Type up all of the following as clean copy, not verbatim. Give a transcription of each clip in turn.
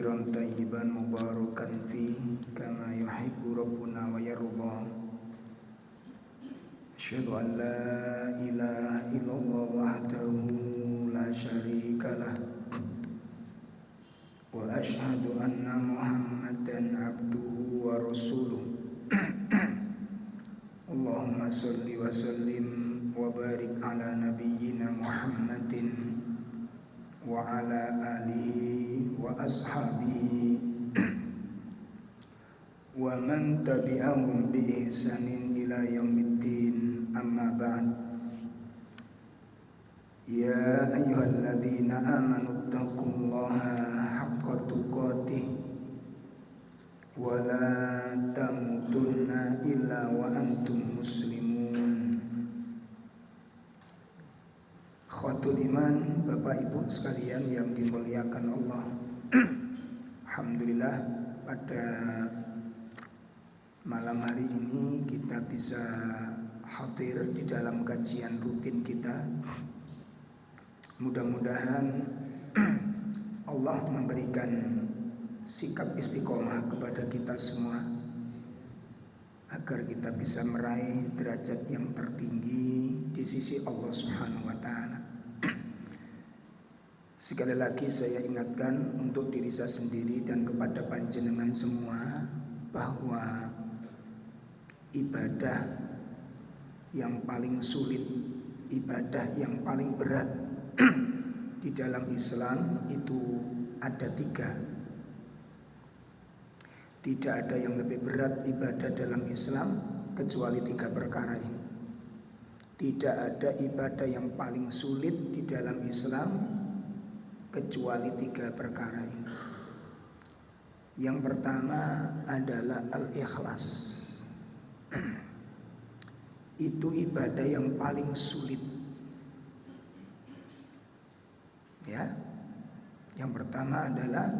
كثيرا طيبا مباركا فيه كما يحب ربنا ويرضى. أشهد أن لا إله إلا الله وحده لا شريك له وأشهد أن محمدا عبده ورسوله. اللهم صل وسلم وبارك على نبينا محمد وعلى آله وأصحابه ومن تبعهم بإحسان إلى يوم الدين. أما بعد. يا أيها الذين آمنوا اتقوا الله حق تقاته ولا تموتن إلا وأنتم مسلمون. Khawatul iman, Bapak Ibu sekalian yang dimuliakan Allah. Alhamdulillah pada malam hari ini kita bisa hadir di dalam kajian rutin kita. Mudah-mudahan Allah memberikan sikap istiqomah kepada kita semua agar kita bisa meraih derajat yang tertinggi di sisi Allah Subhanahu wa taala. Sekali lagi saya ingatkan untuk diri saya sendiri dan kepada panjenengan semua bahwa ibadah yang paling sulit, ibadah yang paling berat di dalam Islam itu ada 3. Tidak ada yang lebih berat ibadah dalam Islam kecuali 3 perkara ini. Tidak ada ibadah yang paling sulit di dalam Islam kecuali 3 perkara ini. Yang pertama adalah al-ikhlas. Itu ibadah yang paling sulit. Ya. Yang pertama adalah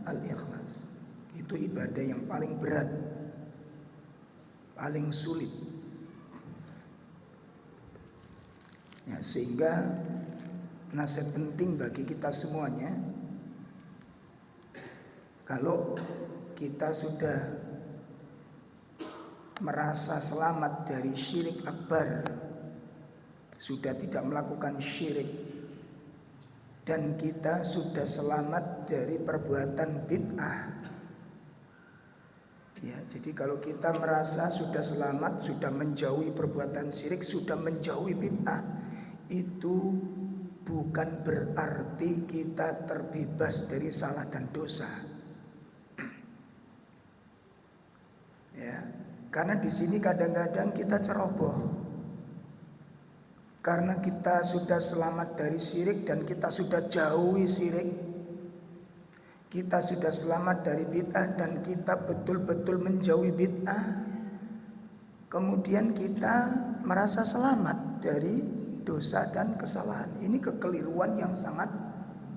al-ikhlas. Itu ibadah yang paling berat, paling sulit. Ya, sehingga nasihat penting bagi kita semuanya, kalau kita sudah merasa selamat dari syirik akbar, sudah tidak melakukan syirik, dan kita sudah selamat dari perbuatan bid'ah. Ya, jadi kalau kita merasa sudah selamat, sudah menjauhi perbuatan syirik, sudah menjauhi bid'ah, itu bukan berarti kita terbebas dari salah dan dosa. Ya, karena di sini kadang-kadang kita ceroboh. Karena kita sudah selamat dari syirik dan kita sudah jauhi syirik, kita sudah selamat dari bid'ah dan kita betul-betul menjauhi bid'ah, kemudian kita merasa selamat dari dosa dan kesalahan. Ini kekeliruan yang sangat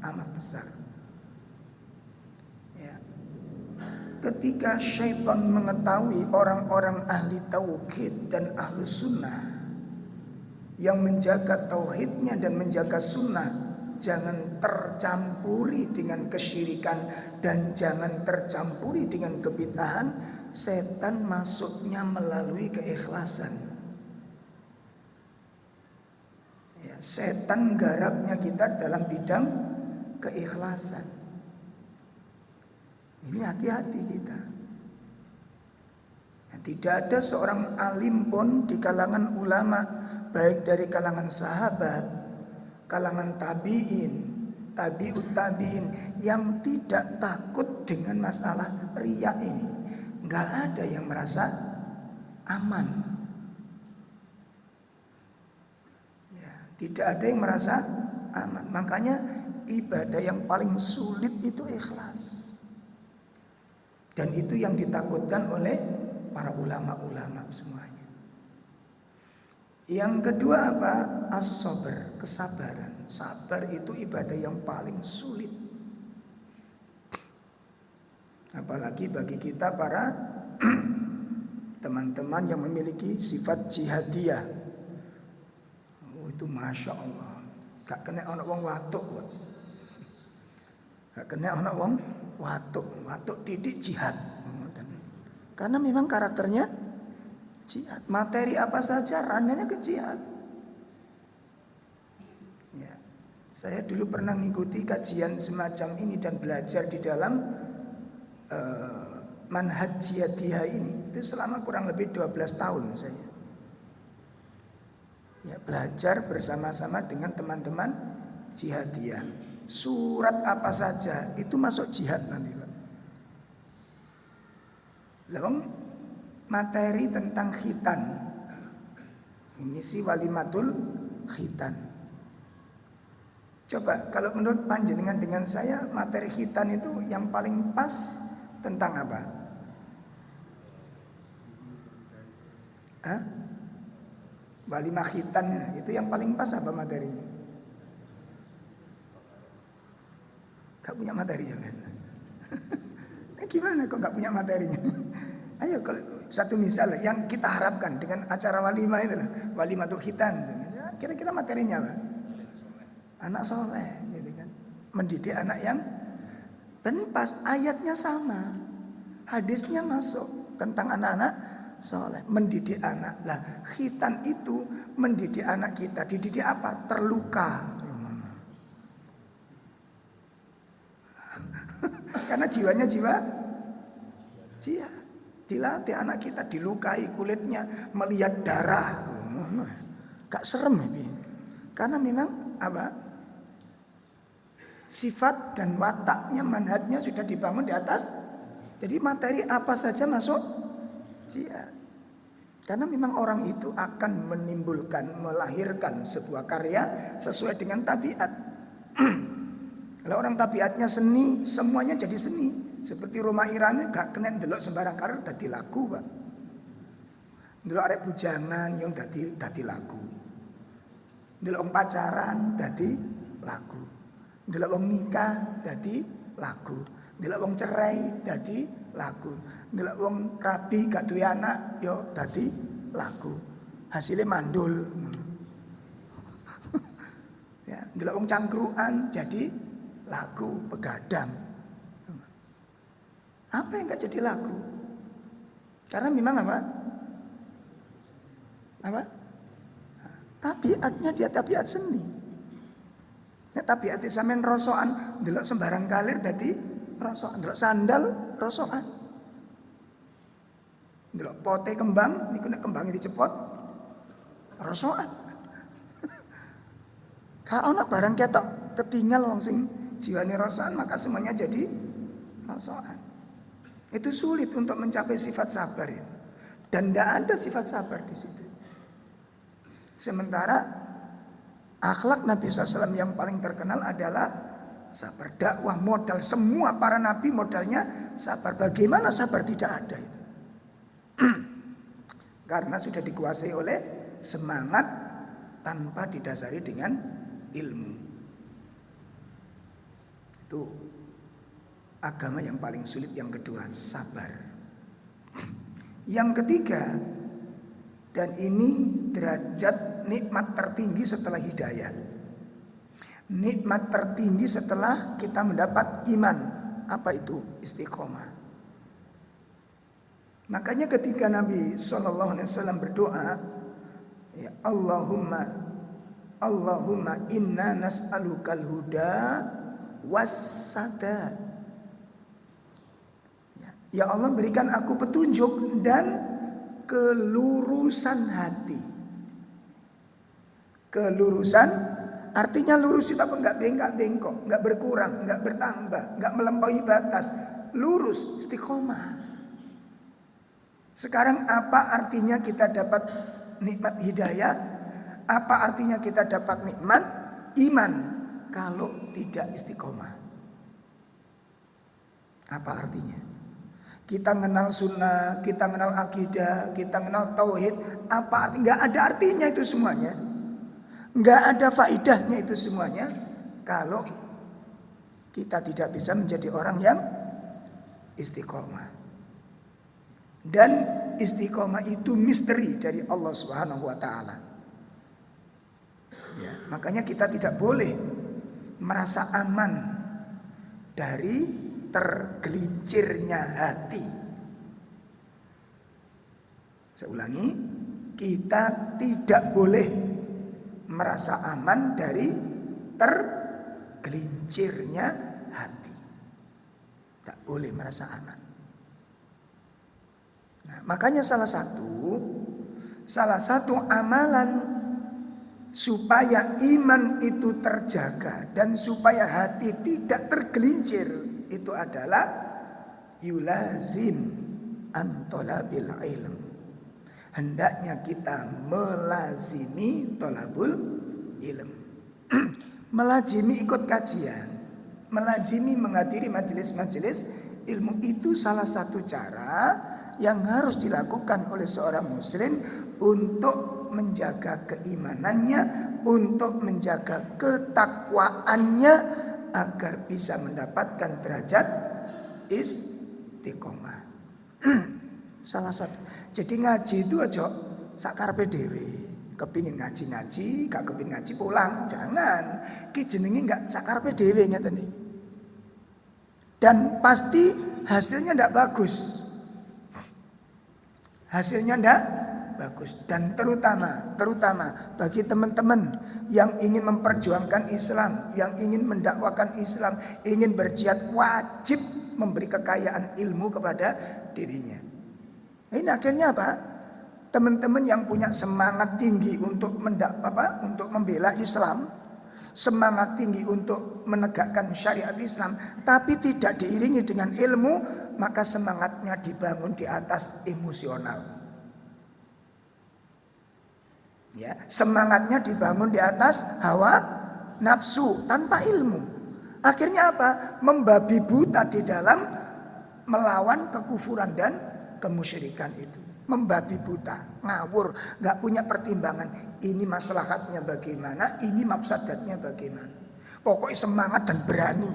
amat besar. Ya. Ketika syaitan mengetahui orang-orang ahli tauhid dan ahli sunnah yang menjaga tauhidnya dan menjaga sunnah jangan tercampuri dengan kesyirikan dan jangan tercampuri dengan kebid'ahan, setan masuknya melalui keikhlasan. Ya, setan garapnya kita dalam bidang keikhlasan. Ini hati-hati kita. Ya, tidak ada seorang alim pun di kalangan ulama, baik dari kalangan sahabat, kalangan tabi'in, tabi'ut tabi'in, yang tidak takut dengan masalah riya ini. Enggak ada yang merasa aman. Tidak ada yang merasa aman. Makanya ibadah yang paling sulit itu ikhlas. Dan itu yang ditakutkan oleh para ulama-ulama semuanya. Yang kedua apa? As-sabr, kesabaran. Sabar itu ibadah yang paling sulit. Apalagi bagi kita para teman-teman yang memiliki sifat jihadiyah. Itu Masya Allah, gak kena anak wong watuk, gak kena anak wong watuk titik jihad. Karena memang karakternya jihad. Materi apa saja ranahnya ke jihad. Ya. Saya dulu pernah mengikuti kajian semacam ini dan belajar di dalam manhaj jihadiyah ini. Itu selama kurang lebih 12 tahun saya. Ya, belajar bersama-sama dengan teman-teman jihadiyah. Surat apa saja itu masuk jihad nanti, Pak. Lalu materi tentang khitan. Ini sih walimatul khitan. Coba kalau menurut panjenengan dengan saya, materi khitan itu yang paling pas tentang apa? Hah? Walimah khitan itu yang paling pas apa materinya? Gak punya materi ya kan? Gimana kok gak punya materinya? Ayo kalau satu misal yang kita harapkan dengan acara walimah itu lah, walimatul khitan. Kira-kira materinya apa? Anak soleh, gitu kan? Mendidik anak yang dan pas ayatnya sama, hadisnya masuk tentang anak-anak soleh, mendidik anak. Lah khitan itu mendidik anak kita, dididik apa? Terluka. Karena jiwanya jiwa dilatih anak kita, dilukai kulitnya, melihat darah. Gak serem ini. Karena memang apa? Sifat dan wataknya, manhajnya sudah dibangun di atas. Jadi materi apa saja masuk jihad. Karena memang orang itu akan menimbulkan, melahirkan sebuah karya sesuai dengan tabiat. Kalau orang tabiatnya seni, semuanya jadi seni. Seperti Roma Irani gak kena delok sembarang karya dadi lagu, Pak. Delok arek bujangan yang dadi lagu. Delok pacaran dadi lagu. Delok wong nikah dadi lagu. Delok wong cerai dadi lagu. Delok wong rabi gak duwe anak yo dadi lagu. Hasilnya mandul. Ya, delok wong cangkruan jadi lagu, begadang. Apa yang gak jadi lagu? Karena memang apa? Apa? Tabiatnya dia tabiat seni. Nah, tabiatnya sampean rosokan, delok sembarang kalir dadi rosokan, delok sandal rosokan. Delok pote kembang, niku nek kembange dicepot rosokan. Kalau ana barang ketok ketinggal wong sing jiwane rosokan, maka semuanya jadi rosokan. Itu sulit untuk mencapai sifat sabar itu. Dan tidak ada sifat sabar di situ. Sementara akhlak Nabi SAW yang paling terkenal adalah sabar. Dakwah modal semua para nabi modalnya sabar. Bagaimana sabar tidak ada itu? Karena sudah dikuasai oleh semangat tanpa didasari dengan ilmu. Itu agama yang paling sulit. Yang kedua, sabar. Yang ketiga, dan ini derajat nikmat tertinggi setelah hidayah. Nikmat tertinggi setelah kita mendapat iman. Apa itu? Istiqomah. Makanya ketika Nabi SAW berdoa, ya Allahumma inna nas'alukal huda wassadat. Ya Allah, berikan aku petunjuk dan kelurusan hati. Kelurusan artinya lurus itu apa? Enggak bengkok, enggak berkurang, enggak bertambah, enggak melampaui batas. Lurus, istiqomah. Sekarang apa artinya kita dapat nikmat hidayah? Apa artinya kita dapat nikmat iman kalau tidak istiqomah? Apa artinya? Kita mengenal sunnah, kita mengenal akidah, kita mengenal tauhid. Apa artinya? Enggak ada artinya itu semuanya. Enggak ada faidahnya itu semuanya kalau kita tidak bisa menjadi orang yang istiqomah. Dan istiqomah itu misteri dari Allah Subhanahu wa taala. Ya, makanya kita tidak boleh merasa aman dari tergelincirnya hati. Saya ulangi, kita tidak boleh merasa aman dari tergelincirnya hati. Tak boleh merasa aman. Nah, makanya salah satu amalan supaya iman itu terjaga dan supaya hati tidak tergelincir itu adalah yulazim an talabil ilm. Hendaknya kita melazimi tolabul ilm. Melazimi ikut kajian, melazimi menghadiri majelis-majelis ilmu, itu salah satu cara yang harus dilakukan oleh seorang muslim untuk menjaga keimanannya, untuk menjaga ketakwaannya agar bisa mendapatkan derajat istiqomah. Salah satu. Jadi ngaji itu aja sakarepe dhewe. Kepingin ngaji, gak kepingin ngaji pulang. Jangan. Ki jenenge gak sakarepe dhewe ngeten iki. Dan pasti hasilnya ndak bagus. Hasilnya ndak bagus. Dan terutama bagi teman-teman yang ingin memperjuangkan Islam, yang ingin mendakwakan Islam, ingin berjihad, wajib memberi kekayaan ilmu kepada dirinya. Ini akhirnya apa? Teman-teman yang punya semangat tinggi untuk untuk membela Islam, semangat tinggi untuk menegakkan syariat Islam, tapi tidak diiringi dengan ilmu, maka semangatnya dibangun di atas emosional. Ya, semangatnya dibangun di atas hawa nafsu tanpa ilmu. Akhirnya apa? Membabi buta di dalam melawan kekufuran dan kemusyrikan itu. Membabi buta, ngawur, gak punya pertimbangan. Ini maslahatnya bagaimana, ini mafsadatnya bagaimana. Pokoknya semangat dan berani.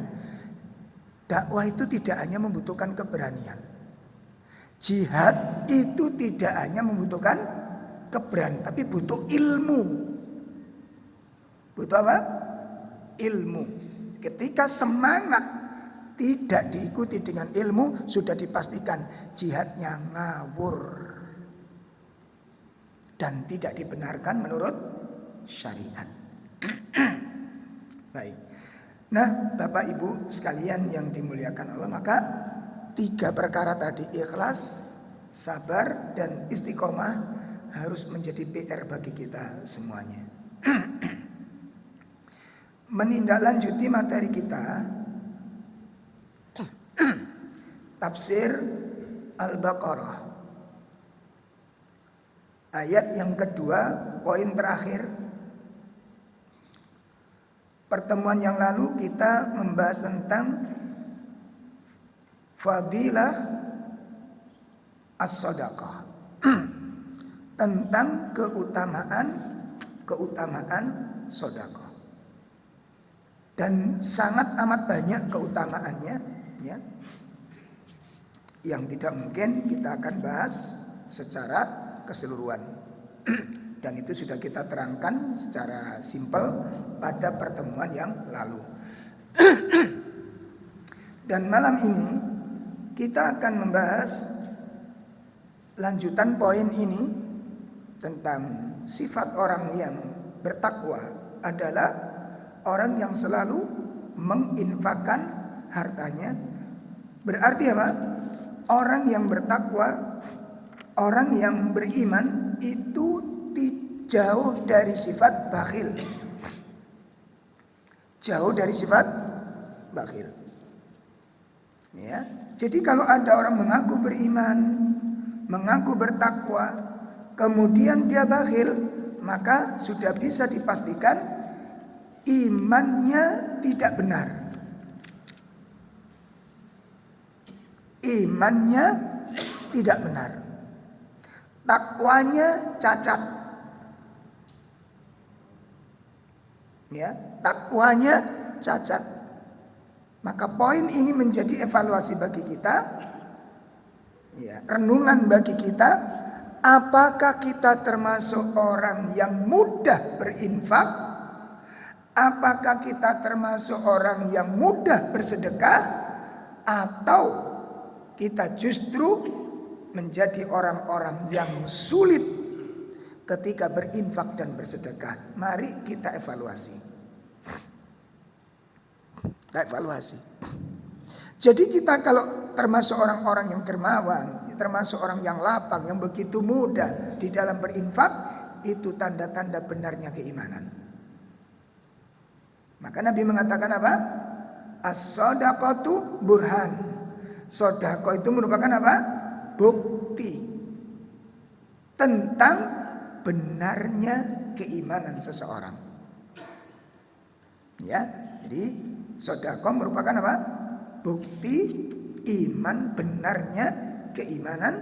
Dakwah itu tidak hanya membutuhkan keberanian. Jihad itu tidak hanya membutuhkan keberanian, tapi butuh ilmu. Butuh apa? Ilmu. Ketika semangat tidak diikuti dengan ilmu, sudah dipastikan jihadnya ngawur dan tidak dibenarkan menurut syariat. Baik. Nah, Bapak Ibu sekalian yang dimuliakan Allah, maka 3 perkara tadi, ikhlas, sabar, dan istiqomah, harus menjadi PR bagi kita semuanya. Menindaklanjuti materi kita, tafsir Al-Baqarah, ayat yang kedua, poin terakhir. Pertemuan yang lalu kita membahas tentang fadilah as-sadaqah, tentang keutamaan sedekah. Dan sangat amat banyak keutamaannya, ya, yang tidak mungkin kita akan bahas secara keseluruhan. Dan itu sudah kita terangkan secara simpel pada pertemuan yang lalu. Dan malam ini kita akan membahas lanjutan poin ini tentang sifat orang yang bertakwa adalah orang yang selalu menginfakkan hartanya. Berarti apa? Orang yang bertakwa, orang yang beriman itu jauh dari sifat bakhil. Jauh dari sifat bakhil. Ya. Jadi kalau ada orang mengaku beriman, mengaku bertakwa, kemudian dia bakhil, maka sudah bisa dipastikan imannya tidak benar. Imannya tidak benar. Takwanya cacat. Ya, takwanya cacat. Maka poin ini menjadi evaluasi bagi kita, ya, renungan bagi kita. Apakah kita termasuk orang yang mudah berinfak? Apakah kita termasuk orang yang mudah bersedekah? atau kita justru menjadi orang-orang yang sulit ketika berinfak dan bersedekah. Mari kita evaluasi. Jadi kita kalau termasuk orang-orang yang dermawan, termasuk orang yang lapang, yang begitu mudah di dalam berinfak, itu tanda-tanda benarnya keimanan. Maka Nabi mengatakan apa? As-shadaqatu burhan. Sedekah itu merupakan apa? Bukti tentang benarnya keimanan seseorang. Ya, jadi sedekah merupakan apa? Bukti iman, benarnya keimanan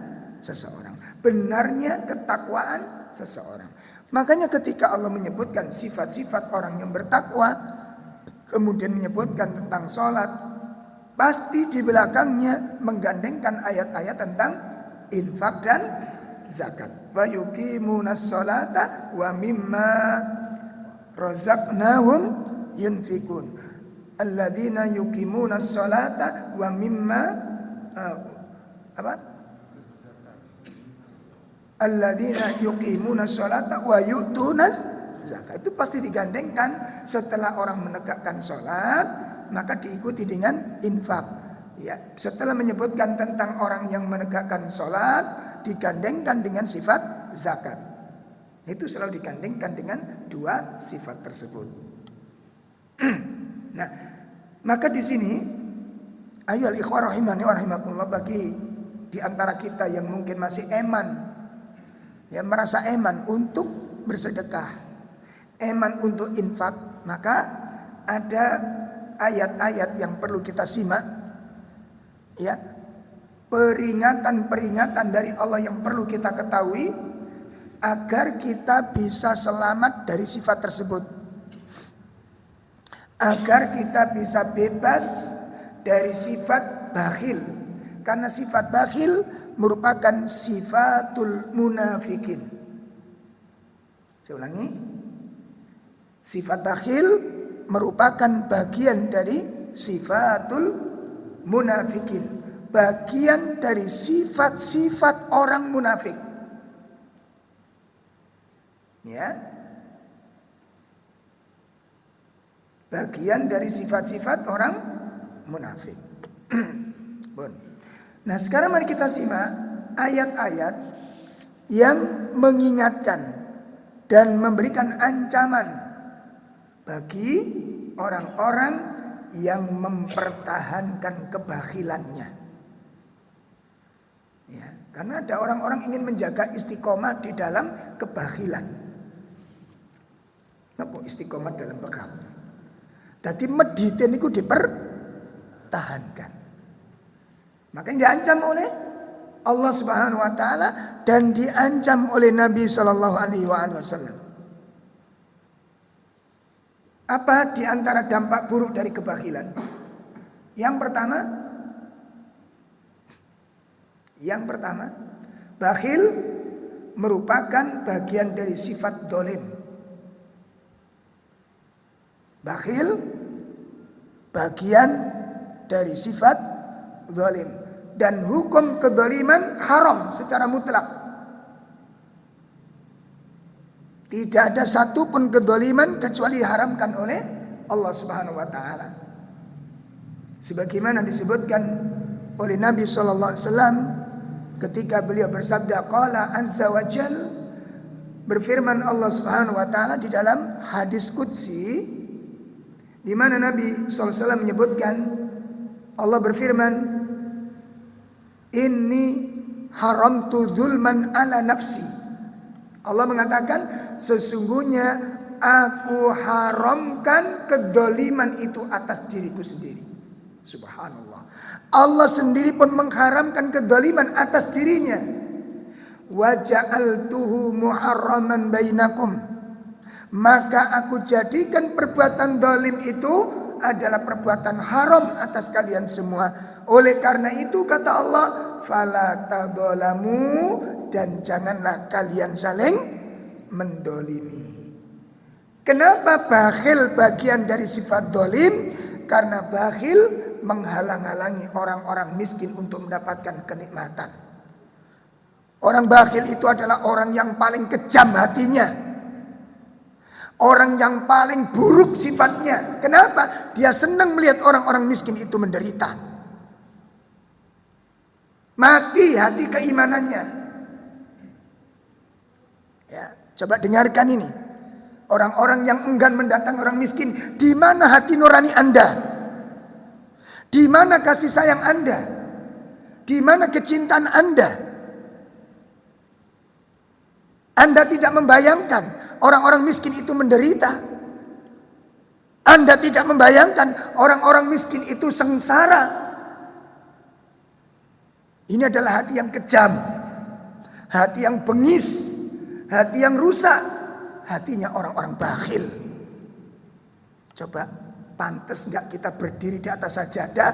seseorang, benarnya ketakwaan seseorang. Makanya ketika Allah menyebutkan sifat-sifat orang yang bertakwa, kemudian menyebutkan tentang sholat, pasti di belakangnya menggandengkan ayat-ayat tentang infak dan zakat. Wa yuqimunas sholata wa mimma razaqnahum yunfikun. Alladzina yuqimunas sholata wa mimma Alladzina yuqimunas sholata wa yu'tunaz zakat. Itu pasti digandengkan setelah orang menegakkan sholat, maka diikuti dengan infak. Ya, setelah menyebutkan tentang orang yang menegakkan sholat, digandengkan dengan sifat zakat. Itu selalu digandengkan dengan dua sifat tersebut. Nah, maka di sini ayolah ikhwah rahimani wa rahimakumullah, bagi di antara kita yang mungkin masih eman, ya merasa eman untuk bersedekah, eman untuk infak, maka ada ayat-ayat yang perlu kita simak, ya, peringatan-peringatan dari Allah yang perlu kita ketahui agar kita bisa selamat dari sifat tersebut, agar kita bisa bebas dari sifat bakhil. Karena sifat bakhil merupakan sifatul munafikin. Saya ulangi, sifat bakhil merupakan bagian dari sifatul munafikin, bagian dari sifat-sifat orang munafik. Ya, bagian dari sifat-sifat orang munafik. Nah, sekarang mari kita simak ayat-ayat yang mengingatkan dan memberikan ancaman bagi orang-orang yang mempertahankan kebakhilannya. Ya, karena ada orang-orang ingin menjaga istiqomah di dalam kebakhilan. Apa istiqomah dalam bekam? Jadi mediten itu dipertahankan. Makanya diancam oleh Allah Subhanahu wa taala dan diancam oleh Nabi sallallahu alaihi wasallam. Apa di antara dampak buruk dari kebakhilan? Yang pertama, bakhil merupakan bagian dari sifat dolim. Bakhil bagian dari sifat zalim. Dan hukum kedzaliman haram secara mutlak. Tidak ada satupun kedzaliman kecuali diharamkan oleh Allah Subhanahu wa taala. Sebagaimana disebutkan oleh Nabi sallallahu alaihi wasallam ketika beliau bersabda, qala azza wa jal, berfirman Allah Subhanahu wa taala di dalam hadis qudsi, di mana Nabi sallallahu alaihi wasallam menyebutkan, Allah berfirman, inni haramtu dzulman ala nafsi. Allah mengatakan, sesungguhnya aku haramkan kedzaliman itu atas diriku sendiri. Subhanallah. Allah sendiri pun mengharamkan kedzaliman atas dirinya. Wa ja'altuhu muharraman bainakum. Maka aku jadikan perbuatan zalim itu adalah perbuatan haram atas kalian semua. Oleh karena itu kata Allah, fala tadzalamu, dan janganlah kalian saling mendolimi. Kenapa bakhil bagian dari sifat dolim? Karena bakhil menghalang-halangi orang-orang miskin untuk mendapatkan kenikmatan. Orang bakhil itu adalah orang yang paling kejam hatinya. Orang yang paling buruk sifatnya. Kenapa? Dia senang melihat orang-orang miskin itu menderita. Mati hati keimanannya. Ya, coba dengarkan ini. Orang-orang yang enggan mendatangi orang miskin, di mana hati nurani Anda? Di mana kasih sayang Anda? Di mana kecintaan Anda? Anda tidak membayangkan orang-orang miskin itu menderita. Anda tidak membayangkan orang-orang miskin itu sengsara. Ini adalah hati yang kejam, hati yang bengis, hati yang rusak. Hatinya orang-orang bakhil. Coba, pantas nggak kita berdiri di atas sajadah,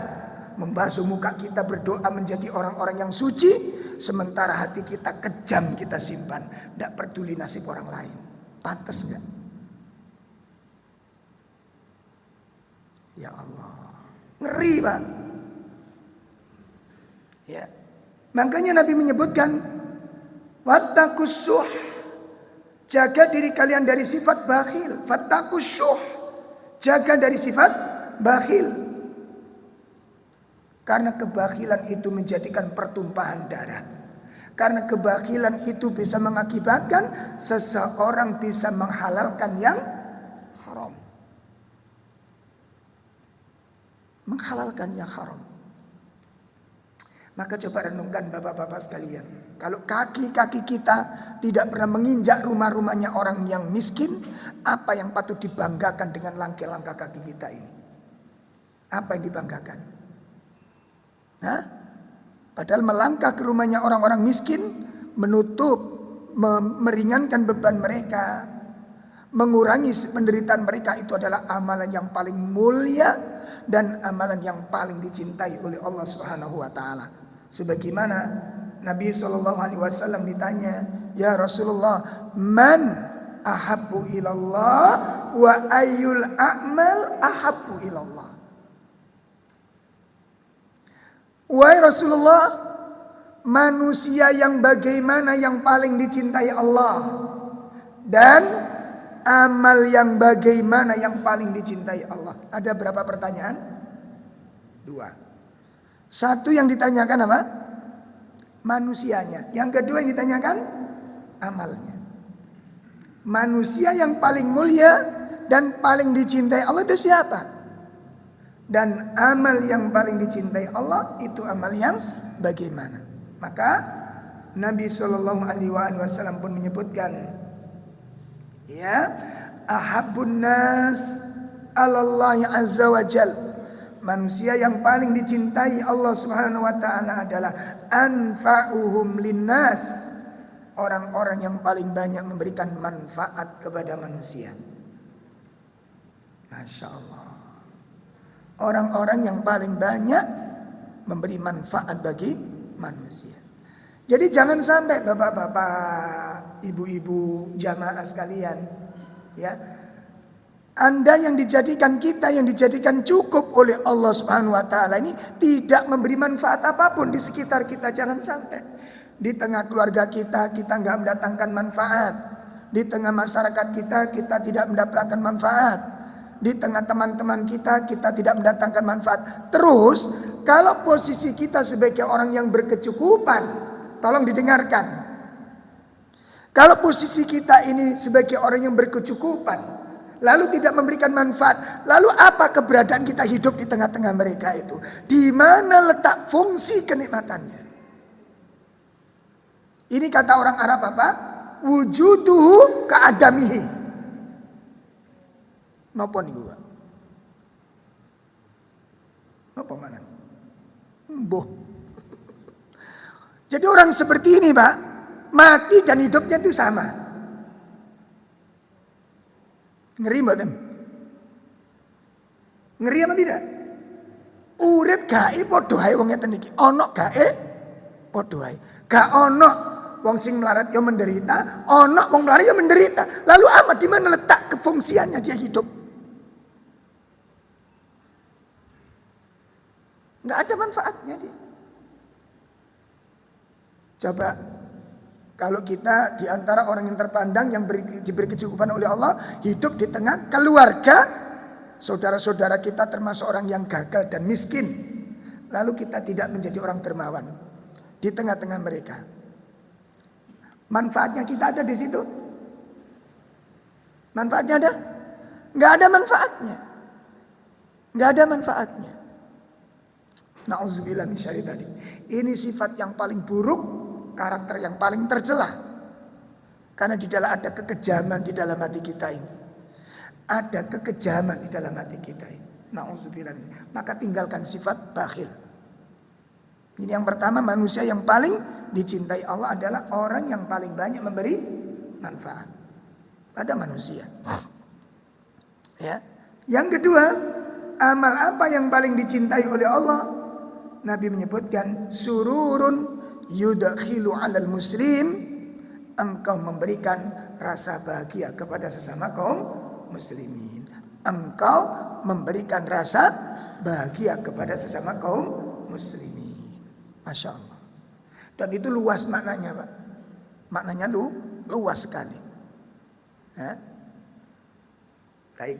membasuh muka kita, berdoa menjadi orang-orang yang suci, sementara hati kita kejam kita simpan, nggak peduli nasib orang lain. Pantas nggak? Ya Allah, ngeri Pak. Ya, makanya Nabi menyebutkan, wattaqus syuh. Jaga diri kalian dari sifat bakhil. Fattaqus syuh. Jaga dari sifat bakhil. Karena kebakhilan itu menjadikan pertumpahan darah. Karena kebakhilan itu bisa mengakibatkan seseorang bisa menghalalkan yang haram. Menghalalkan yang haram. Maka coba renungkan bapak-bapak sekalian. Kalau kaki-kaki kita tidak pernah menginjak rumah-rumahnya orang yang miskin, apa yang patut dibanggakan dengan langkah-langkah kaki kita ini? Apa yang dibanggakan? Nah, padahal melangkah ke rumahnya orang-orang miskin, menutup, meringankan beban mereka, mengurangi penderitaan mereka, itu adalah amalan yang paling mulia dan amalan yang paling dicintai oleh Allah Subhanahu wa taala. Sebagaimana Nabi SAW ditanya, ya Rasulullah, man ahabbu ilallah wa ayyul a'mal ahabbu ilallah. Wahai Rasulullah, manusia yang bagaimana yang paling dicintai Allah, dan amal yang bagaimana yang paling dicintai Allah. Ada berapa pertanyaan? 2. Satu yang ditanyakan apa? Manusianya. Yang kedua yang ditanyakan amalnya. Manusia yang paling mulia dan paling dicintai Allah itu siapa? Dan amal yang paling dicintai Allah itu amal yang bagaimana? Maka Nabi SAW pun menyebutkan, ya, ahabbun nas alallahi azza wa jal. Manusia yang paling dicintai Allah Subhanahu wa taala adalah anfa'uhum linnas. Orang-orang yang paling banyak memberikan manfaat kepada manusia. Masya Allah. Orang-orang yang paling banyak memberi manfaat bagi manusia. Jadi jangan sampai bapak-bapak, ibu-ibu, jamaah sekalian, ya, Anda yang dijadikan, kita yang dijadikan cukup oleh Allah Subhanahu wa taala ini tidak memberi manfaat apapun di sekitar kita. Jangan sampai di tengah keluarga kita nggak mendatangkan manfaat. Di tengah masyarakat kita tidak mendapatkan manfaat. Di tengah teman-teman kita tidak mendatangkan manfaat. Terus kalau posisi kita sebagai orang yang berkecukupan, tolong didengarkan. Kalau posisi kita ini sebagai orang yang berkecukupan, lalu tidak memberikan manfaat, lalu apa keberadaan kita hidup di tengah-tengah mereka itu? Di mana letak fungsi kenikmatannya? Ini kata orang Arab apa? Wujuduhu ka'adamihi. Napa niku, Pak? Napa mana? Mbuh. Jadi orang seperti ini, Pak, mati dan hidupnya itu sama. Ngeri mboten? Ngeri apa tidak? Urip gae padha ae wong ngeten iki. Ana gae padha ae. Gak ana wong sing melarat yo menderita, ana wong melarat yo menderita. Lalu amat di mana letak kefungsiannya dia hidup? ada manfaatnya dia. Coba kalau kita di antara orang yang terpandang yang diberi kecukupan oleh Allah, hidup di tengah keluarga, saudara-saudara kita termasuk orang yang gagal dan miskin, lalu kita tidak menjadi orang dermawan di tengah-tengah mereka. Manfaatnya kita ada di situ? Manfaatnya ada? Nggak ada manfaatnya. Nggak ada manfaatnya. Na'udzubillah min syarri dzalik. Ini sifat yang paling buruk, karakter yang paling tercela. Karena di dalam ada kekejaman di dalam hati kita ini. Ada kekejaman di dalam hati kita ini. Na'udzubillah. Maka tinggalkan sifat bakhil. Ini yang pertama, manusia yang paling dicintai Allah adalah orang yang paling banyak memberi manfaat pada manusia. Ya. Yang kedua, amal apa yang paling dicintai oleh Allah? Nabi menyebutkan sururun yudkhilu 'alal muslim, engkau memberikan rasa bahagia kepada sesama kaum muslimin. Engkau memberikan rasa bahagia kepada sesama kaum muslimin. Masya Allah. Dan itu luas maknanya, Pak. Maknanya luas sekali. Ya. Baik.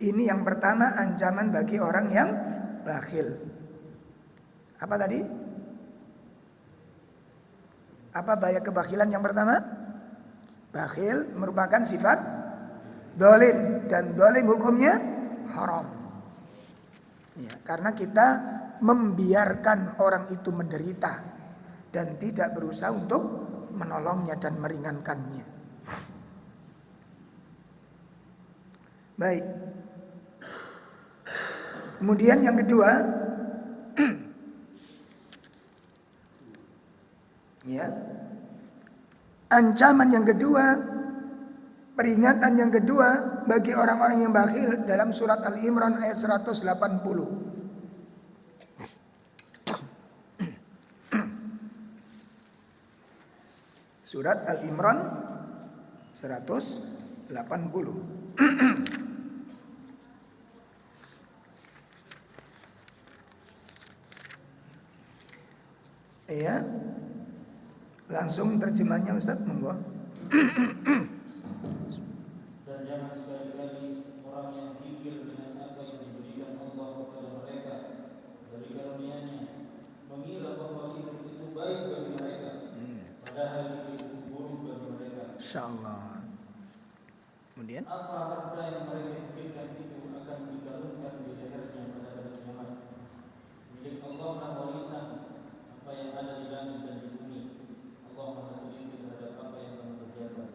Ini yang pertama, ancaman bagi orang yang bakhil. Apa tadi? Apa bahaya kebakhilan yang pertama? Bakhil merupakan sifat zalim, dan zalim hukumnya haram. Ya, karena kita membiarkan orang itu menderita dan tidak berusaha untuk menolongnya dan meringankannya. Baik. Kemudian yang kedua, ya, ancaman yang kedua, peringatan yang kedua bagi orang-orang yang bakhil dalam surat Al-Imran ayat 180. Surat Al-Imran 180. Ya, langsung terjemahnya Ustaz, monggo. Dan jangan sekali-kali orang yang kikir dengan apa yang diberikan Allah kepada mereka dari karunia-Nya mengira bahwa itu baik bagi mereka, padahal itu buruk bagi mereka. Insyaallah. Kemudian apa harta yang mereka pikirkan itu akan digalungkan di lehernya pada hari kiamat. Milik Allah lah warisan apa yang ada di langit dan di bumi. Allah Maha Teliti terhadap apa yang kamu kerjakan.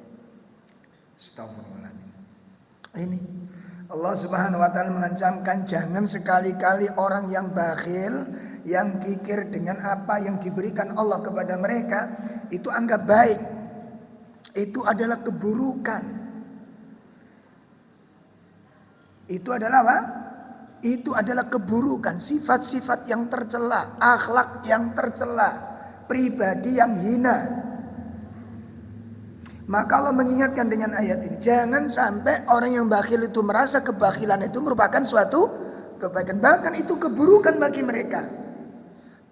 Astagfirullahaladzim. Ini Allah Subhanahu wa taala mengancamkan jangan sekali-kali orang yang bakhil, yang kikir dengan apa yang diberikan Allah kepada mereka itu anggap baik. Itu adalah keburukan. Itu adalah apa? Itu adalah keburukan, sifat-sifat yang tercela, akhlak yang tercela, pribadi yang hina. Maka Allah mengingatkan dengan ayat ini, jangan sampai orang yang bakhil itu merasa kebakhilan itu merupakan suatu kebaikan, bahkan itu keburukan bagi mereka.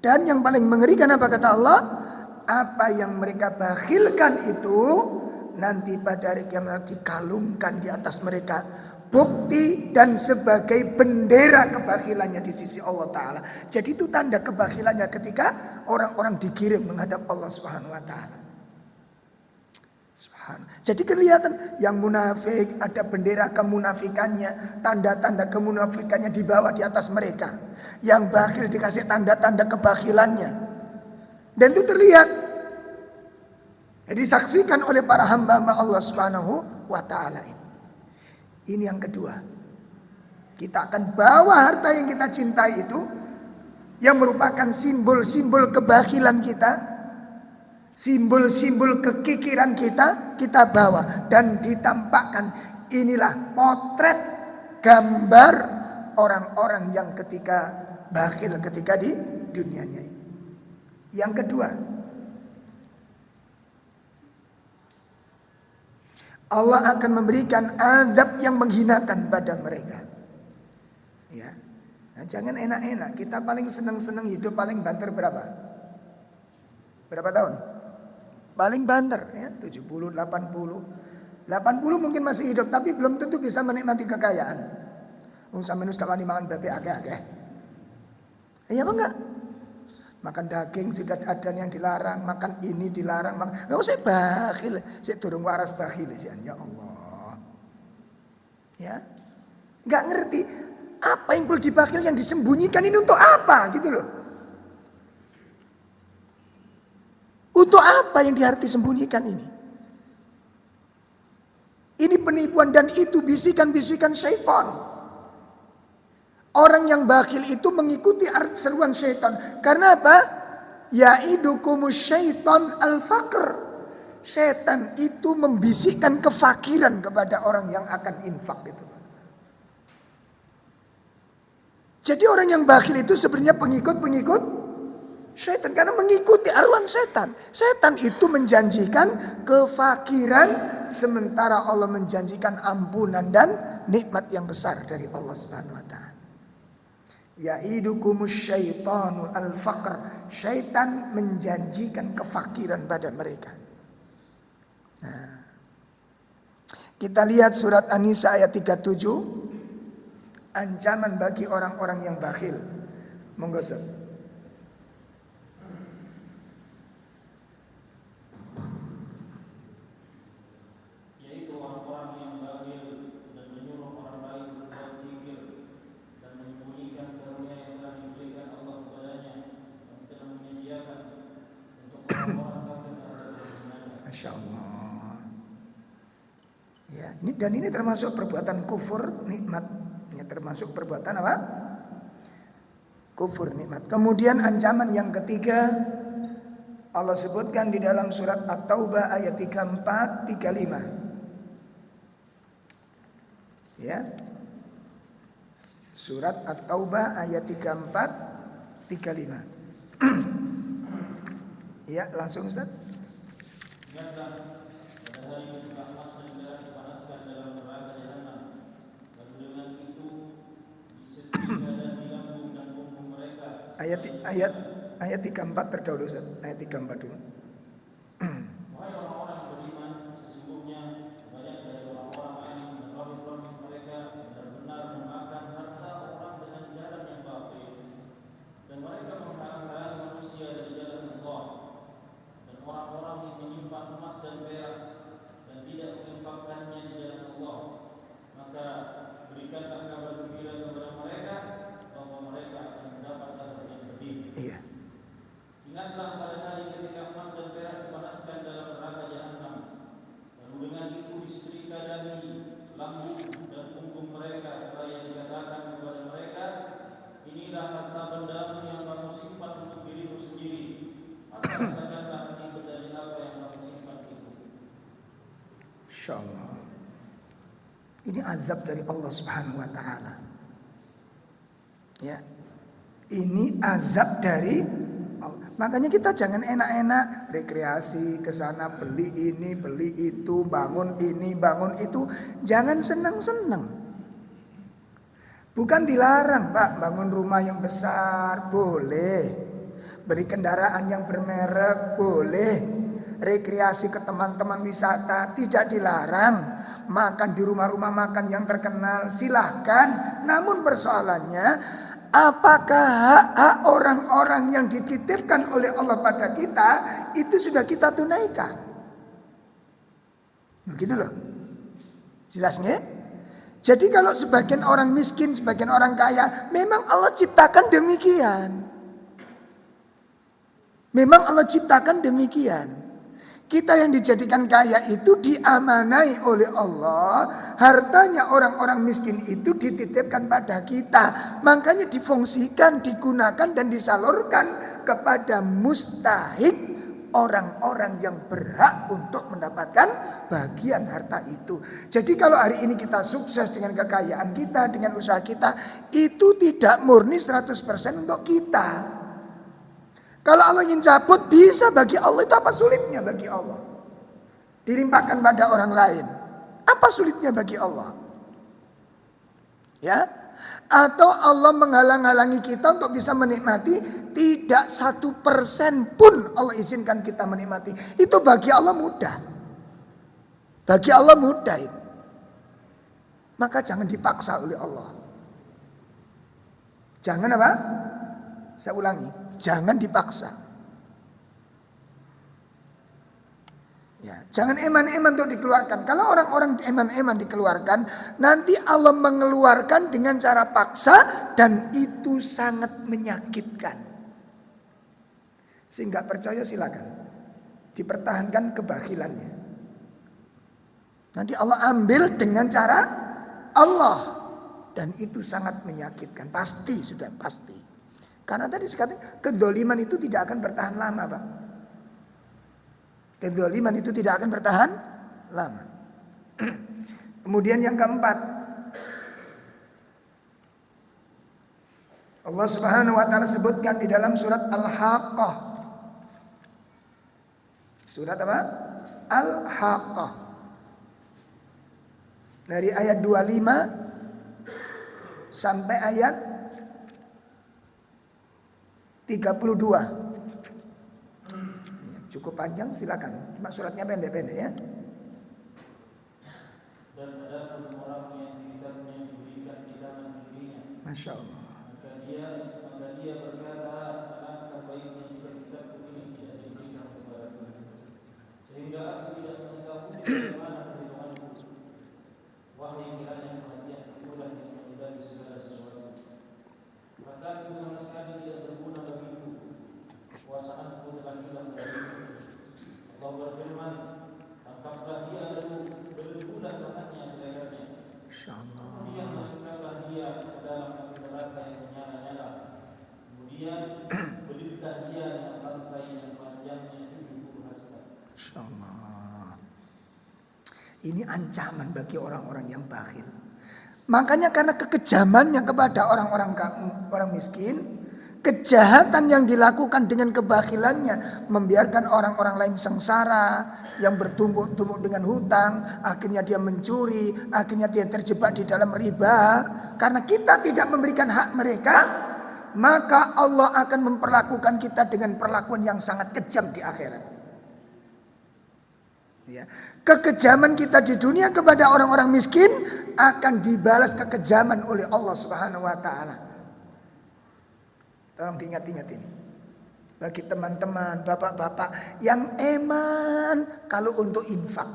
Dan yang paling mengerikan apa kata Allah? Apa yang mereka bakhilkan itu nanti pada hari kiamat dikalungkan di atas mereka bukti dan sebagai bendera kebakhilannya di sisi Allah Ta'ala. Jadi itu tanda kebakhilannya ketika orang-orang dikirim menghadap Allah Subhanahu Wa Ta'ala. Jadi kelihatan yang munafik ada bendera kemunafikannya, tanda-tanda kemunafikannya dibawa di atas mereka. Yang bakhil dikasih tanda-tanda kebakhilannya. Dan itu terlihat, disaksikan oleh para hamba-hamba Allah Subhanahu Wa Ta'ala ini. Ini yang kedua. Kita akan bawa harta yang kita cintai itu, yang merupakan simbol-simbol kebakhilan kita, simbol-simbol kekikiran kita bawa dan ditampakkan. Inilah potret gambar orang-orang yang ketika bakhil ketika di dunianya. Yang kedua, Allah akan memberikan azab yang menghinakan pada mereka. Ya. Nah, jangan enak-enak. Kita paling senang-senang hidup paling banter berapa? Berapa tahun? Paling banter ya 70, 80. 80 mungkin masih hidup tapi belum tentu bisa menikmati kekayaan. Wong sampeyan wis kawani mangan bebek akeh-akeh. Iya apa enggak? Makan daging sudah ada yang dilarang, makan ini dilarang. Enggak usah bakhil, sik durung waras bakhil sian ya Allah. Ya. Enggak ngerti apa yang perlu dibakhil, yang disembunyikan ini untuk apa gitu loh. Untuk apa yang diarti sembunyikan ini? Ini penipuan dan itu bisikan-bisikan syaitan. Orang yang bakhil itu mengikuti seruan syaitan. Karena apa? Ya'idukumus syaitan al-faqr. Syaitan itu membisikkan kefakiran kepada orang yang akan infak itu. Jadi orang yang bakhil itu sebenarnya pengikut syaitan. Karena mengikuti aruan setan. Setan itu menjanjikan kefakiran. Sementara Allah menjanjikan ampunan dan nikmat yang besar dari Allah Subhanahu wa ta'ala. Ya'idukumus syaitanul al-faqr. Syaitan menjanjikan kefakiran pada mereka. Nah, kita lihat surat An-Nisa ayat 37. Ancaman bagi orang-orang yang bakhil. Monggo Ustaz. Yaitu orang-orang yang bakhil dan menyuruh orang lain berbuat zikir dan menyembunyikan karunia yang telah diberikan Allah kepadanya dan telah menyediakan untuk orang-orang kafir azab yang Masya Allah. Ya, ini termasuk perbuatan kufur nikmat. Ini termasuk perbuatan apa? Kufur nikmat. Kemudian ancaman yang ketiga Allah sebutkan di dalam surat At-Taubah ayat 34, 35. Ya. Surat At-Taubah ayat 34, 35. Ya, langsung Ustaz. Ingatlah pada hari ketika emas dan perak dipanaskan dalam neraka jahanam, lalu dengan itu disetrika dan dilambung dan punggung mereka. Ayat 34 terdahulu Ustaz. Ayat 34 dulu. Wahai orang-orang yang beriman, sesungguhnya banyak dari orang-orang lain dan rahim-rahim mereka benar-benar memakan harta orang dengan jalan yang batil, dan mereka menghalang-halangi manusia dari jalan Allah. Dan orang-orang yang menyimpan emas dan perak dan tidak menginfakkannya di jalan Allah, maka berikanlah kabar gembira kepada mereka bahwa mereka akan mendapat azab yang pedih. Iya. Ingatlah pada hari ketika emas dan perak dipanaskan dalam neraka jahanam, lalu dengan itu disetrika dahi, lambung dan punggung mereka, seraya dikatakan kepada mereka, inilah harta bendamu yang kamu simpan untuk dirimu sendiri. Maka rasakanlah akibat dari apa yang kamu simpan itu. Insya Allah. Ini azab dari Allah Subhanahu wa ta'ala. Ya. Ini azab dari Allah. Makanya kita jangan enak-enak rekreasi ke sana, beli ini, beli itu, bangun ini, bangun itu. Jangan senang-senang. Bukan dilarang, Pak, bangun rumah yang besar, boleh. Beli kendaraan yang bermerek, boleh. Rekreasi ke teman-teman wisata, tidak dilarang. Makan di rumah-rumah makan yang terkenal, silahkan. Namun persoalannya, apakah hak-hak orang-orang yang dititipkan oleh Allah pada kita itu sudah kita tunaikan? Begitu loh. Jelas nggak? Jadi kalau sebagian orang miskin, sebagian orang kaya, memang Allah ciptakan demikian. Memang Allah ciptakan demikian. Kita yang dijadikan kaya itu diamanai oleh Allah. Hartanya orang-orang miskin itu dititipkan pada kita. Makanya difungsikan, digunakan dan disalurkan kepada mustahik, orang-orang yang berhak untuk mendapatkan bagian harta itu. Jadi kalau hari ini kita sukses dengan kekayaan kita, dengan usaha kita, itu tidak murni 100% untuk kita. Kalau Allah ingin cabut, bisa bagi Allah. Itu apa sulitnya bagi Allah? Dilimpahkan pada orang lain. Apa sulitnya bagi Allah? Ya. Atau Allah menghalang-halangi kita untuk bisa menikmati, tidak 1% pun Allah izinkan kita menikmati. Itu bagi Allah mudah. Bagi Allah mudah itu. Maka jangan dipaksa oleh Allah. Jangan apa? Saya ulangi, jangan dipaksa. Ya, jangan eman-eman untuk dikeluarkan. Kalau orang-orang eman-eman dikeluarkan, nanti Allah mengeluarkan dengan cara paksa dan itu sangat menyakitkan. Sehingga percaya silakan. Dipertahankan kebakilannya. Nanti Allah ambil dengan cara Allah dan itu sangat menyakitkan. Pasti, sudah pasti. Karena tadi sekali kedoliman itu tidak akan bertahan lama, Pak. Kezaliman itu tidak akan bertahan lama. Kemudian yang keempat, Allah Subhanahu wa taala sebutkan di dalam surat Al-Haqqah. Surat apa? Al-Haqqah. Dari ayat 25 sampai ayat 32. Cukup panjang, silakan. Cuma suratnya pendek-pendek ya. Dan ada orang yang kitabnya diberikan di tangan kirinya. Masya Allah. Maka dia berkata, alangkah baiknya jika kitabku ini tidak diberikan kepadaku, sehingga aku tidak mengetahui bagaimana perhitunganku. Wahai kiranya perhatian itulah yang menyebabkan segala sesuatu. Kataku sama sekali tidak berguna bagiku. Kuasaanku telah hilang dariku. Allah berfirman, tangkaplah dia lalu belenggulah tangannya ke lehernya. Kemudian masukkanlah dia ke dalam api neraka yang menyala-nyala. Kemudian belitlah dia dengan rantai yang panjangnya 70 hasta. Ini ancaman bagi orang-orang yang bakhil. Makanya karena kekejamannya kepada orang miskin, kejahatan yang dilakukan dengan kebakhilannya, membiarkan orang-orang lain sengsara, yang bertumbuk-tumbuk dengan hutang, akhirnya dia mencuri, akhirnya dia terjebak di dalam riba. Karena kita tidak memberikan hak mereka, maka Allah akan memperlakukan kita dengan perlakuan yang sangat kejam di akhirat. Ya. Kekejaman kita di dunia kepada orang-orang miskin akan dibalas kekejaman oleh Allah Subhanahu wa taala. Tolong diingat-ingat ini. Bagi teman-teman, bapak-bapak yang eman kalau untuk infak,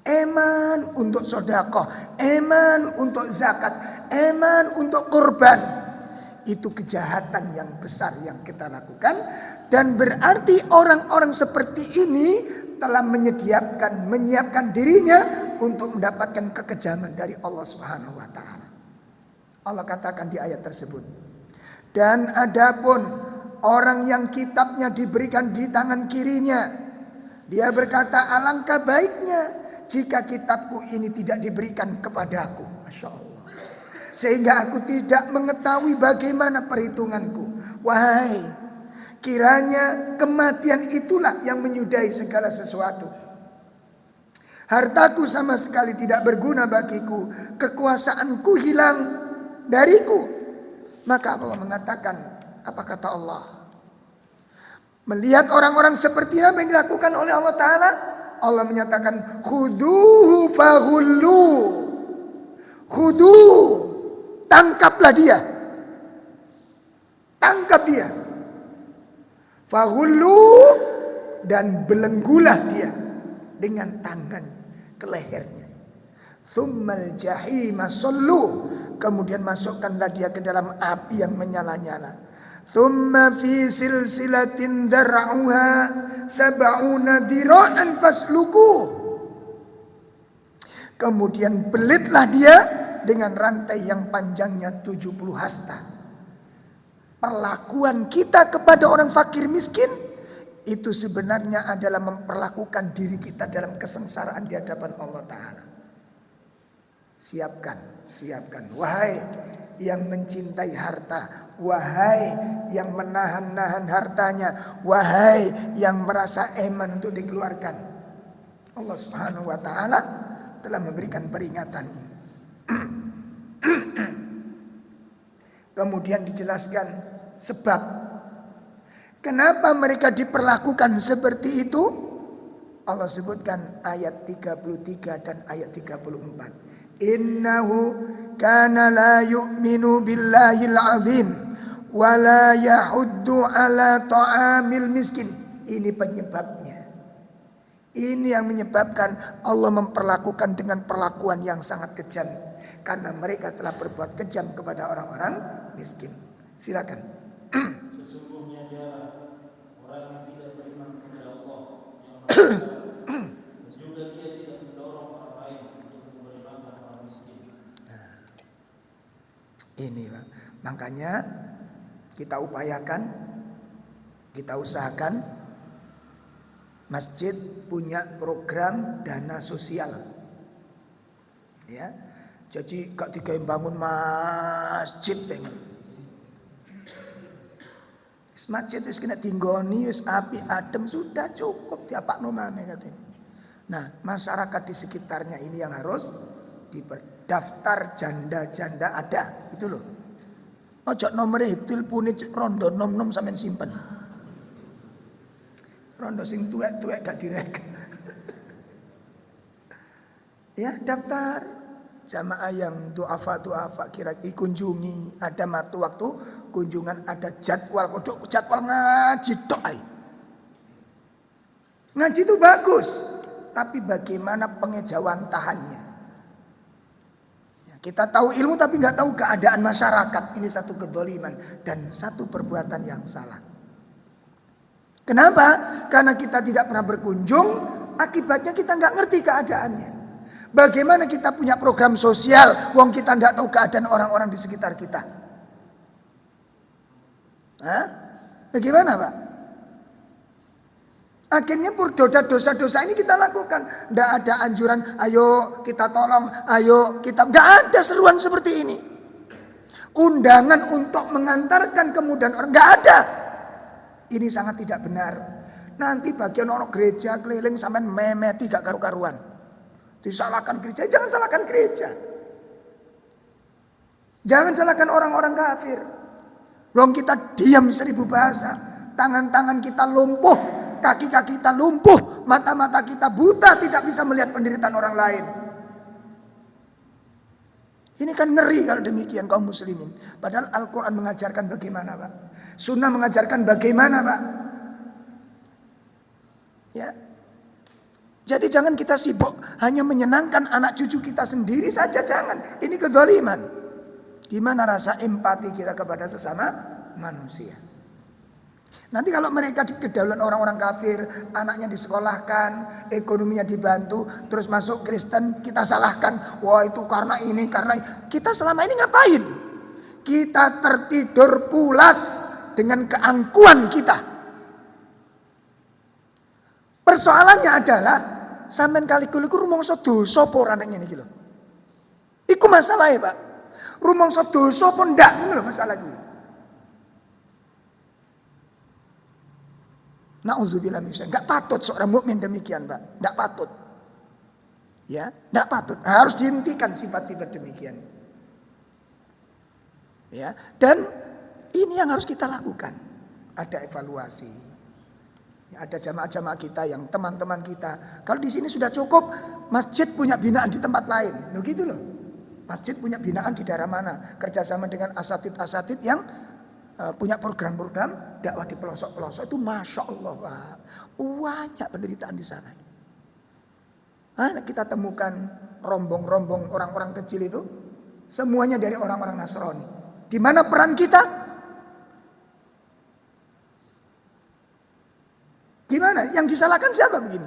eman untuk sedekah, eman untuk zakat, eman untuk kurban. Itu kejahatan yang besar yang kita lakukan. Dan berarti orang-orang seperti ini telah menyiapkan dirinya untuk mendapatkan kekejaman dari Allah Subhanahu wa taala. Allah katakan di ayat tersebut, dan adapun orang yang kitabnya diberikan di tangan kirinya, dia berkata, alangkah baiknya jika kitabku ini tidak diberikan kepadaku. Masya Allah. Sehingga aku tidak mengetahui bagaimana perhitunganku. Wahai, kiranya kematian itulah yang menyudahi segala sesuatu. Hartaku sama sekali tidak berguna bagiku. Kekuasaanku hilang dariku. Maka Allah mengatakan, apa kata Allah? Melihat orang-orang seperti apa yang dilakukan oleh Allah Ta'ala, Allah menyatakan, khuduhu faghullu. Khudu, tangkaplah dia. Tangkap dia. Faghullu, dan belenggulah dia dengan tangan ke lehernya. Tsummal jahima sallu. Kemudian masukkanlah dia ke dalam api yang menyala-nyala. Tsumma fi silsilatin dar'uha sab'una dhira'an fasluku. Kemudian belitlah dia dengan rantai yang panjangnya 70 hasta. Perlakuan kita kepada orang fakir miskin itu sebenarnya adalah memperlakukan diri kita dalam kesengsaraan di hadapan Allah Ta'ala. Siapkan. Wahai yang mencintai harta, wahai yang menahan-nahan hartanya, wahai yang merasa eman untuk dikeluarkan. Allah Subhanahu wa taala telah memberikan peringatan ini. Kemudian dijelaskan sebab kenapa mereka diperlakukan seperti itu. Allah sebutkan ayat 33 dan ayat 34. Innahu kana la yu'minu billahil azim wa la yahuddu ala ta'amil miskin. Ini penyebabnya. Ini yang menyebabkan Allah memperlakukan dengan perlakuan yang sangat kejam. Karena mereka telah berbuat kejam kepada orang-orang miskin. Silakan. Sesungguhnya dia orang yang tidak beriman kepada Allah yang dan juga dia tidak mendorong orang lain untuk memberi makan orang miskin. Ini Pak. Makanya kita upayakan, kita usahakan masjid punya program dana sosial. Ya. Jadi gak digawe bangun masjid pengen. Masjid wis kena tinggoni, wis api adem sudah cukup diapakno maneh katanya. Nah, masyarakat di sekitarnya ini yang harus daftar janda-janda ada, itu loh. Ojo nomere telepone rondo nom-nom sampean simpen. Rondo sing tuwek-tuwek gak direk. Ya, daftar jamaah yang duafa kira-kira kunjungi, ada waktu kunjungan, ada jadwal ngaji tok ai. Ngaji itu bagus, tapi bagaimana pengejawantahannya? Ya, kita tahu ilmu tapi nggak tahu keadaan masyarakat. Ini satu kedzaliman dan satu perbuatan yang salah. Kenapa? Karena kita tidak pernah berkunjung, akibatnya kita nggak ngerti keadaannya. Bagaimana kita punya program sosial, wong kita tidak tahu keadaan orang-orang di sekitar kita. Hah? Bagaimana Pak? Akhirnya dosa-dosa ini kita lakukan. Tidak ada anjuran, ayo kita tolong, ayo kita. Tidak ada seruan seperti ini. Undangan untuk mengantarkan kemudahan orang, tidak ada. Ini sangat tidak benar. Nanti bagian orang gereja keliling sampai memeti gak karu-karuan. Disalahkan gereja, jangan salahkan gereja. Jangan salahkan orang-orang kafir. Wong kita diam 1000 bahasa. Tangan-tangan kita lumpuh, kaki-kaki kita lumpuh, mata-mata kita buta, tidak bisa melihat penderitaan orang lain. Ini kan ngeri kalau demikian kaum muslimin. Padahal Al-Quran mengajarkan bagaimana Pak. Sunnah mengajarkan bagaimana Pak. Ya. Jadi jangan kita sibuk hanya menyenangkan anak cucu kita sendiri saja, jangan. Ini kedzaliman. Gimana rasa empati kita kepada sesama manusia? Nanti kalau mereka kedaulat orang-orang kafir, anaknya disekolahkan, ekonominya dibantu, terus masuk Kristen, kita salahkan. Wah itu karena ini, karena kita selama ini ngapain? Kita tertidur pulas dengan keangkuhan kita. Persoalannya adalah sampean kali-kali ku rumangsa dosa apa ora nek ngene iki lho. Iku masalahe, Pak. Rumangsa dosa apa ndak ngono lho masalah kuwi. Nauzubillah min syaitan. Enggak patut seorang mukmin demikian, Pak. Enggak patut. Ya, enggak patut. Harus dihentikan sifat-sifat demikian. Ya, dan ini yang harus kita lakukan. Ada evaluasi. Ada jamaah-jamaah kita yang teman-teman kita. Kalau di sini sudah cukup, masjid punya binaan di tempat lain. Loh gitu loh. Masjid punya binaan di daerah mana? Kerjasama dengan asatid-asatid yang punya program-program dakwah di pelosok-pelosok. Itu Masya Allah Pak. Banyak penderitaan di sana. Kita temukan rombong-rombong orang-orang kecil itu. Semuanya dari orang-orang Nasrani. Di mana peran kita? Gimana? Yang disalahkan siapa begini?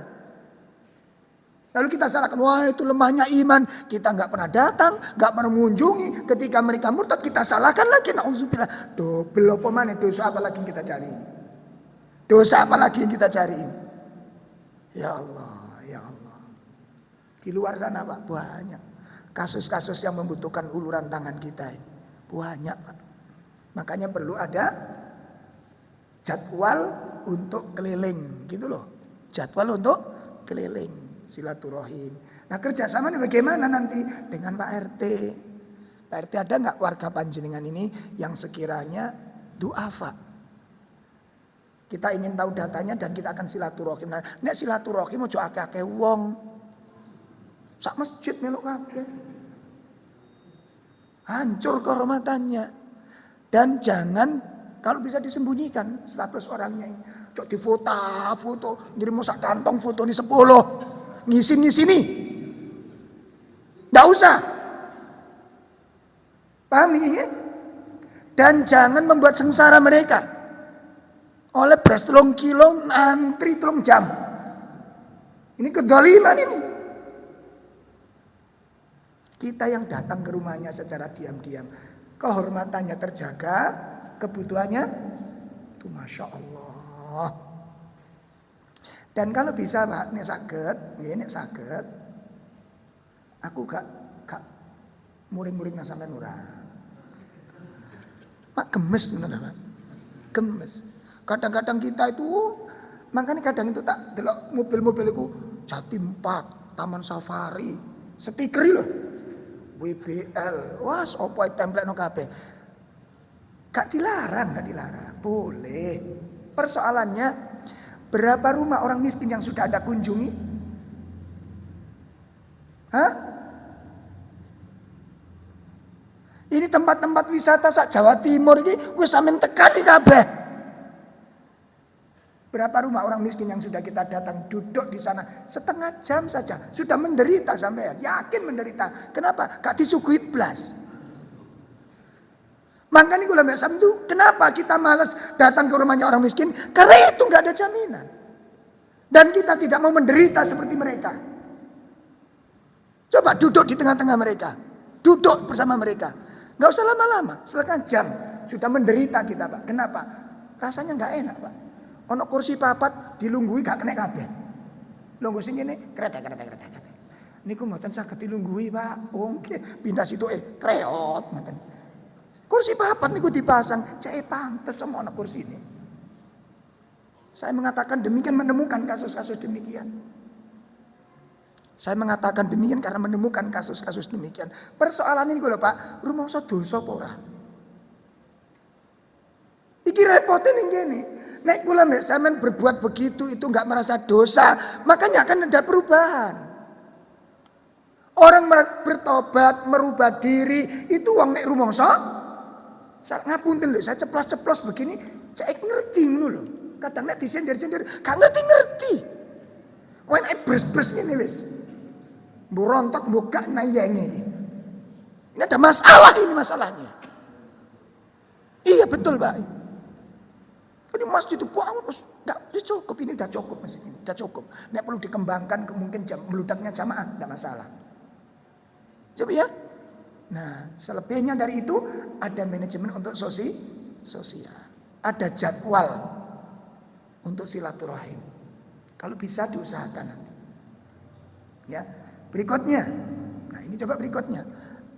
Lalu kita salahkan, wah itu lemahnya iman. Kita nggak pernah datang, nggak pernah mengunjungi. Ketika mereka murtad kita salahkan lagi. Nauzubillah. Dobel apa mana? Dosa apa lagi yang kita cari ini? Dosa apa lagi yang kita cari ini? Ya Allah, ya Allah. Di luar sana Pak banyak kasus-kasus yang membutuhkan uluran tangan kita ini. Banyak Pak. Makanya perlu ada jadwal untuk keliling gitu loh. Jadwal untuk keliling silaturahim. Nah kerjasamanya bagaimana nanti dengan Pak RT, Pak RT, ada nggak warga panjenengan ini yang sekiranya duafa? Kita ingin tahu datanya dan kita akan silaturahim. Nah, nek silaturahim ojo akeh-akeh wong. Sak masjid melok kabeh. Hancur kehormatannya. Dan jangan, kalau bisa disembunyikan status orangnya ini. Cok di foto, dirimu sak kantong foto ini 10. Ngisi-ngisini. Nggak usah. Paham ini? Dan jangan membuat sengsara mereka. Oleh beras 3 kilo antri 3 jam. Ini kezaliman ini. Kita yang datang ke rumahnya secara diam-diam, kehormatannya terjaga, kebutuhannya itu Masya Allah. Dan kalau bisa Pak, nek saged, aku gak muring-muring sampean ora. Mak gemes tenan, gemes. Kadang-kadang kita itu, makanya kadang itu tak delok mobil-mobil itu Jatim Park, Taman Safari, stiker loh, WBL, wah opo template no kabeh. Gak dilarang, boleh. Persoalannya berapa rumah orang miskin yang sudah Anda kunjungi? Hah? Ini tempat-tempat wisata sak Jawa Timur ini wis sampean tekani kabeh. Berapa rumah orang miskin yang sudah kita datang duduk di sana setengah jam saja sudah menderita sampean, yakin menderita. Kenapa? Gak disuguhi blas. Makanya kula mbak Sam itu kenapa kita malas datang ke rumahnya orang miskin? Karena itu gak ada jaminan. Dan kita tidak mau menderita seperti mereka. Coba duduk di tengah-tengah mereka, duduk bersama mereka. Gak usah lama-lama, setengah jam sudah menderita kita Pak. Kenapa? Rasanya gak enak Pak. Ono kursi papat dilunggui gak kena kabeh. Lungguh sing ngene kreta. Niku mboten saged dilunggui, Pak. Oke, pindah situ kreot mboten. Kursi papat niku dipasang, cek pantes sama ono kursi ini. Saya mengatakan demikian menemukan kasus-kasus demikian. Saya mengatakan demikian karena menemukan kasus-kasus demikian. Persoalan ini lho Pak, rumangsa dosa apa ora? Iki repotin ning kene. Nek kula mek sampean berbuat begitu itu enggak merasa dosa, makanya akan ada perubahan. Orang bertobat, merubah diri, itu wong nek rumangsa ngapunten lho, saya ceplos-ceplos begini, cek ngerti ngono lho. Kadang nek disindir-sindir, gak ngerti-ngerti. Wen bres-bres ngene wis. Mbok rontok mbok gak nayenge iki. Ini ada masalah ini masalahnya. Iya betul, Pak. Ini masjid itu bangun, enggak cukup, ini udah cukup masjid ini, udah cukup. Nek perlu dikembangkan, mungkin meludaknya jamaah, enggak masalah. Coba ya. Nah, selebihnya dari itu ada manajemen untuk sosial, ada jadwal untuk silaturahim. Kalau bisa diusahakan nanti. Ya, berikutnya. Nah, ini coba berikutnya.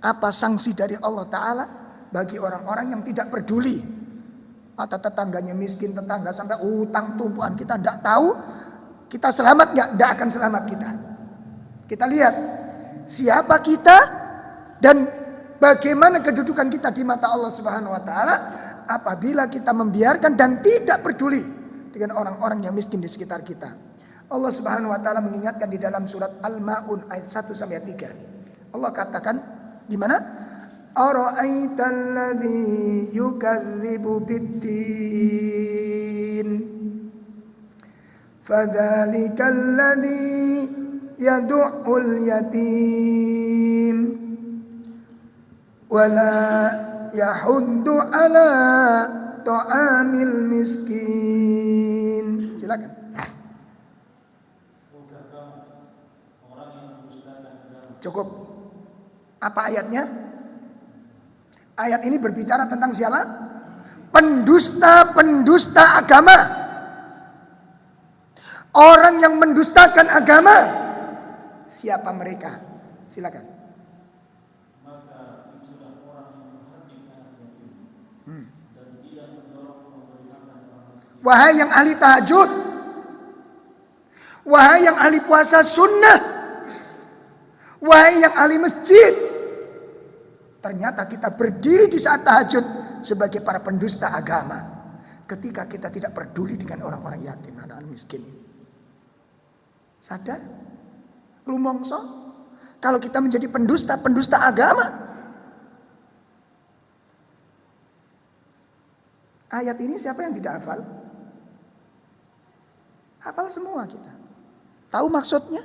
Apa sanksi dari Allah Ta'ala bagi orang-orang yang tidak peduli? Atau tetangganya miskin, tetangga sampai utang tumpuan kita tidak tahu, kita selamat nggak? Tidak akan selamat kita. Kita lihat siapa kita dan bagaimana kedudukan kita di mata Allah Subhanahu Wa Taala apabila kita membiarkan dan tidak peduli dengan orang-orang yang miskin di sekitar kita. Allah Subhanahu Wa Taala mengingatkan di dalam surat Al-Maun ayat 1 sampai 3. Allah katakan di mana? Ara'aital ladzi yukadzibu bid-din fadzalikal ladzi yad'ul yatim wala yahuddu ala ta'amil miskin. Silakan. Cukup. Apa ayatnya? Ayat ini berbicara tentang siapa? Pendusta-pendusta agama. Orang yang mendustakan agama. Siapa mereka? Silakan. Wahai yang ahli tahajud. Wahai yang ahli puasa sunnah. Wahai yang ahli masjid. Ternyata kita berdiri di saat tahajud sebagai para pendusta agama ketika kita tidak peduli dengan orang-orang yatim, anak miskin ini. Sadar? Rumongso? Kalau kita menjadi pendusta agama. Ayat ini siapa yang tidak hafal? Hafal semua kita. Tahu maksudnya?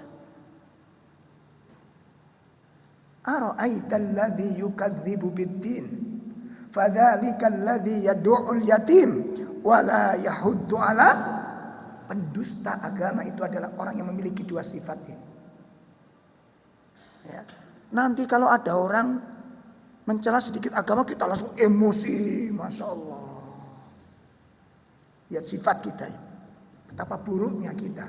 Ara'aital ladzi yukadzibu biddin fadzalikal ladzi yad'ul yatim wa la yahuddu ala. Pendusta agama itu adalah orang yang memiliki dua sifat ini. Ya. Nanti kalau ada orang mencela sedikit agama kita langsung emosi, masya Allah. Lihat sifat kita ini. Betapa buruknya kita.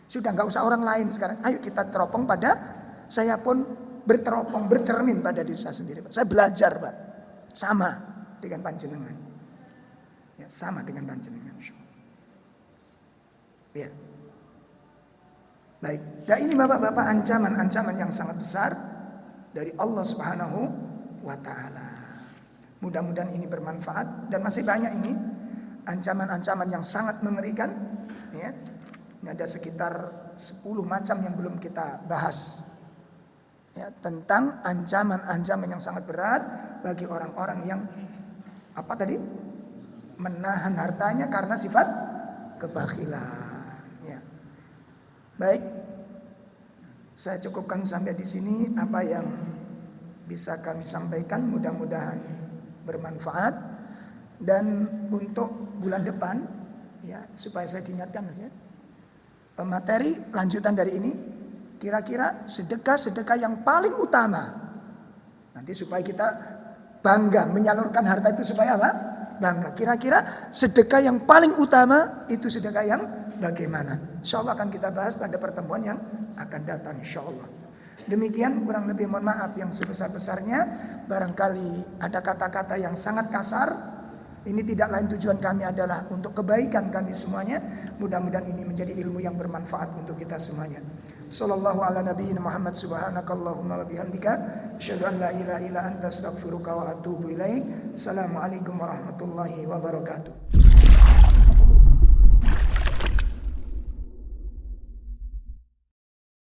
Sudah nggak usah orang lain sekarang. Ayo kita teropong pada saya pun berteropong, bercermin pada diri saya sendiri. Pak. Saya belajar, Pak. Sama dengan panjenengan. Ya, sama dengan panjenengan. Ya. Baik. Dan ini Bapak-bapak ancaman-ancaman yang sangat besar dari Allah Subhanahu wa taala. Mudah-mudahan ini bermanfaat dan masih banyak ini ancaman-ancaman yang sangat mengerikan, ya. Ini ada sekitar 10 macam yang belum kita bahas. Ya, tentang ancaman-ancaman yang sangat berat bagi orang-orang yang apa tadi? Menahan hartanya karena sifat kebakhilan. Ya. Baik. Saya cukupkan sampai di sini apa yang bisa kami sampaikan, mudah-mudahan bermanfaat. Dan untuk bulan depan ya, supaya saya diingatkan Mas ya. Materi lanjutan dari ini kira-kira sedekah-sedekah yang paling utama. Nanti supaya kita bangga menyalurkan harta itu supaya apa? Bangga. Kira-kira sedekah yang paling utama itu sedekah yang bagaimana? Insyaallah akan kita bahas pada pertemuan yang akan datang insyaallah. Demikian, kurang lebih mohon maaf yang sebesar-besarnya. Barangkali ada kata-kata yang sangat kasar. Ini tidak lain tujuan kami adalah untuk kebaikan kami semuanya. Mudah-mudahan ini menjadi ilmu yang bermanfaat untuk kita semuanya. Sallallahu ala nabiyina Muhammad subhanakallahumma wa bihamdika asyhadu an la ilaha illa anta astaghfiruka wa atubu ilaik. Assalamualaikum warahmatullahi wabarakatuh.